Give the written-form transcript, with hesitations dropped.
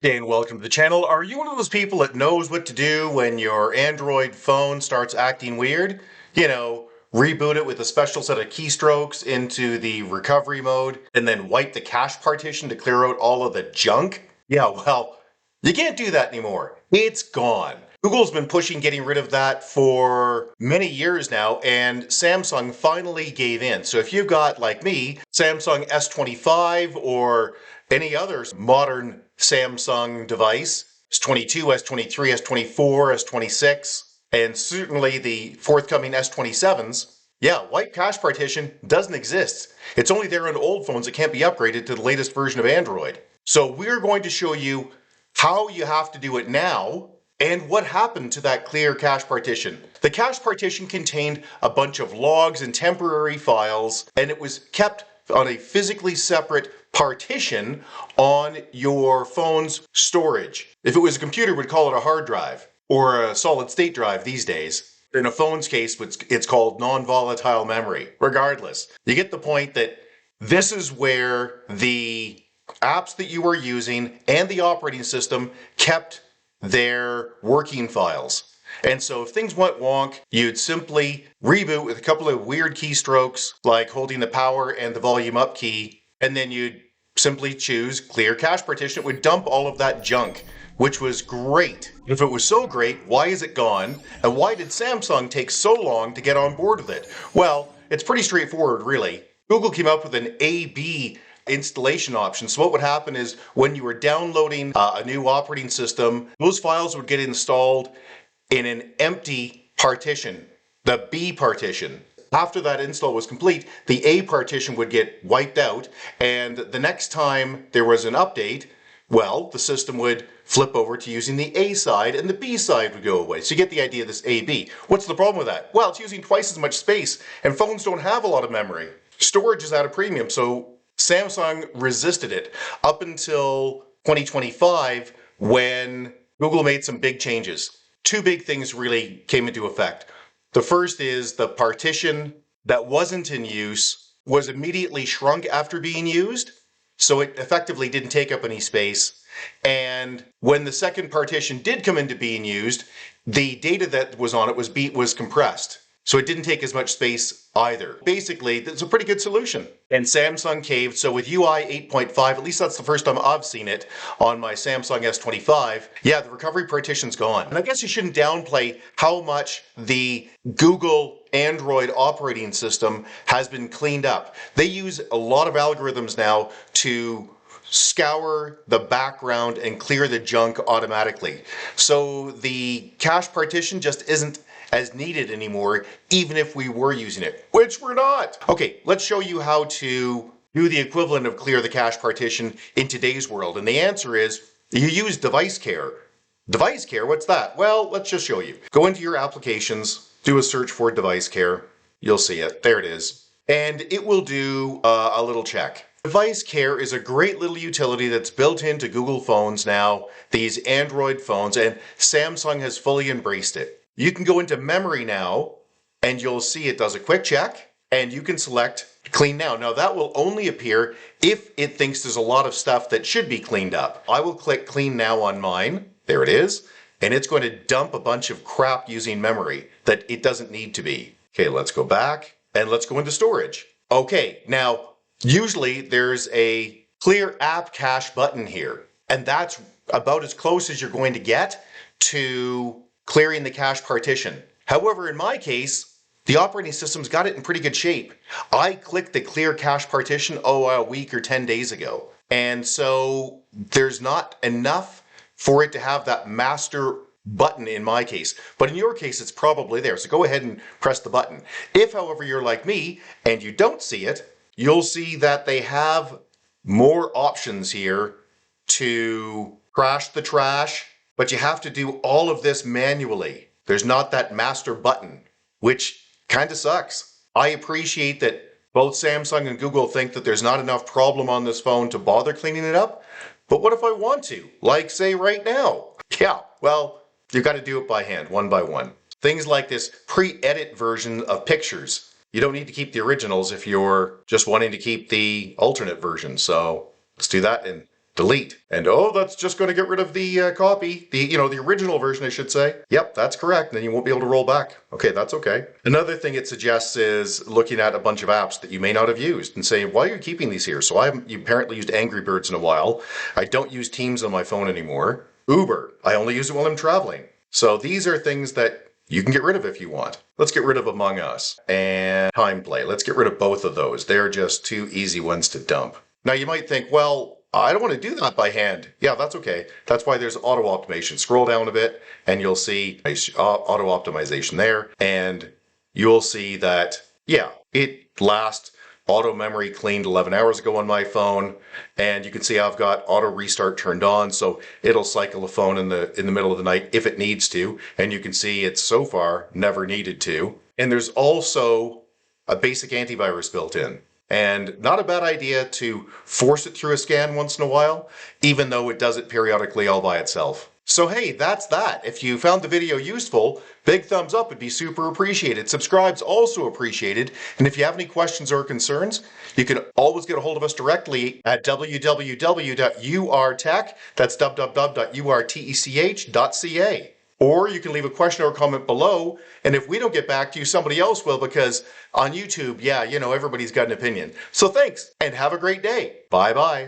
Hey, and welcome to the channel. Are you one of those people that knows what to do when your Android phone starts acting weird? Reboot it with a special set of keystrokes into the recovery mode and then wipe the cache partition to clear out all of the junk? Yeah, well, you can't do that anymore. It's gone. Google's been pushing getting rid of that for many years now, and Samsung finally gave in. So if you've got, like me, Samsung S25 or any other modern Samsung device, S22, S23, S24, S26, and certainly the forthcoming S27s, yeah, Wipe Cache Partition doesn't exist. It's only there on old phones that can't be upgraded to the latest version of Android. So we're going to show you how you have to do it now and what happened to that clear cache partition. The cache partition contained a bunch of logs and temporary files, and it was kept on a physically separate partition on your phone's storage. If it was a computer, we'd call it a hard drive or a solid state drive these days. In a phone's case, it's called non-volatile memory. Regardless, you get the point that this is where the apps that you were using and the operating system kept their working files. And so if things went wonk, you'd simply reboot with a couple of weird keystrokes, like holding the power and the volume up key, and then you'd simply choose clear cache partition. It would dump all of that junk, which was great. If it was so great, why is it gone? And why did Samsung take so long to get on board with it? Well, it's pretty straightforward, really. Google came up with an A/B installation option. So what would happen is when you were downloading a new operating system, those files would get installed in an empty partition, the B partition. After that install was complete, the A partition would get wiped out, and the next time there was an update, well, the system would flip over to using the A side and the B side would go away. So you get the idea of this A/B. What's the problem with that? Well, it's using twice as much space, and phones don't have a lot of memory. Storage is at a premium, so Samsung resisted it up until 2025 when Google made some big changes. Two big things really came into effect. The first is the partition that wasn't in use was immediately shrunk after being used, so it effectively didn't take up any space. And when the second partition did come into being used, the data that was on it was compressed. So it didn't take as much space either. Basically, it's a pretty good solution. And Samsung caved, so with UI 8.5, at least that's the first time I've seen it on my Samsung S25, yeah, the recovery partition's gone. And I guess you shouldn't downplay how much the Google Android operating system has been cleaned up. They use a lot of algorithms now to scour the background and clear the junk automatically. So the cache partition just isn't as needed anymore, even if we were using it, which we're not. Okay, let's show you how to do the equivalent of clear the cache partition in today's world. And the answer is you use device care. Device care, what's that? Well, let's just show you. Go into your applications, do a search for device care. You'll see it. There it is. And it will do a little check. Device Care is a great little utility that's built into Google phones now, these Android phones, and Samsung has fully embraced it. You can go into memory now, and you'll see it does a quick check, and you can select Clean Now. Now that will only appear if it thinks there's a lot of stuff that should be cleaned up. I will click Clean Now on mine. There it is. And it's going to dump a bunch of crap using memory that it doesn't need to be. Okay, let's go back, and let's go into storage. Okay, now, usually there's a clear app cache button here, and that's about as close as you're going to get to clearing the cache partition. However, in my case, the operating system's got it in pretty good shape. I clicked the clear cache partition, a week or 10 days ago. And so there's not enough for it to have that master button in my case. But in your case, it's probably there. So go ahead and press the button. If, however, you're like me and you don't see it, you'll see that they have more options here to crash the trash, but you have to do all of this manually. There's not that master button, which kind of sucks. I appreciate that both Samsung and Google think that there's not enough problem on this phone to bother cleaning it up. But what if I want to? Like, say, right now? Yeah, well, you've got to do it by hand, one by one. Things like this pre-edit version of pictures. You don't need to keep the originals if you're just wanting to keep the alternate version. So let's do that and delete. And oh, that's just going to get rid of the copy, the original version, I should say. Yep, that's correct. Then you won't be able to roll back. Okay, that's okay. Another thing it suggests is looking at a bunch of apps that you may not have used and saying, why are you keeping these here? So I haven't apparently used Angry Birds in a while. I don't use Teams on my phone anymore. Uber, I only use it while I'm traveling. So these are things that you can get rid of if you want. Let's get rid of Among Us and Time Play. Let's get rid of both of those. They're just too easy ones to dump. Now you might think, well, I don't want to do that by hand. Yeah, that's okay. That's why there's auto optimization. Scroll down a bit and you'll see auto optimization there. And you'll see that, yeah, it last auto memory cleaned 11 hours ago on my phone. And you can see I've got auto restart turned on. So it'll cycle the phone in the middle of the night if it needs to. And you can see it's so far never needed to. And there's also a basic antivirus built in. And not a bad idea to force it through a scan once in a while, even though it does it periodically all by itself. So hey, that's that. If you found the video useful, big thumbs up would be super appreciated. Subscribe's also appreciated. And if you have any questions or concerns, you can always get a hold of us directly at www.urtech, that's www.urtech.ca. Or you can leave a question or comment below, and if we don't get back to you, somebody else will, because on YouTube, yeah, everybody's got an opinion. So thanks, and have a great day. Bye-bye.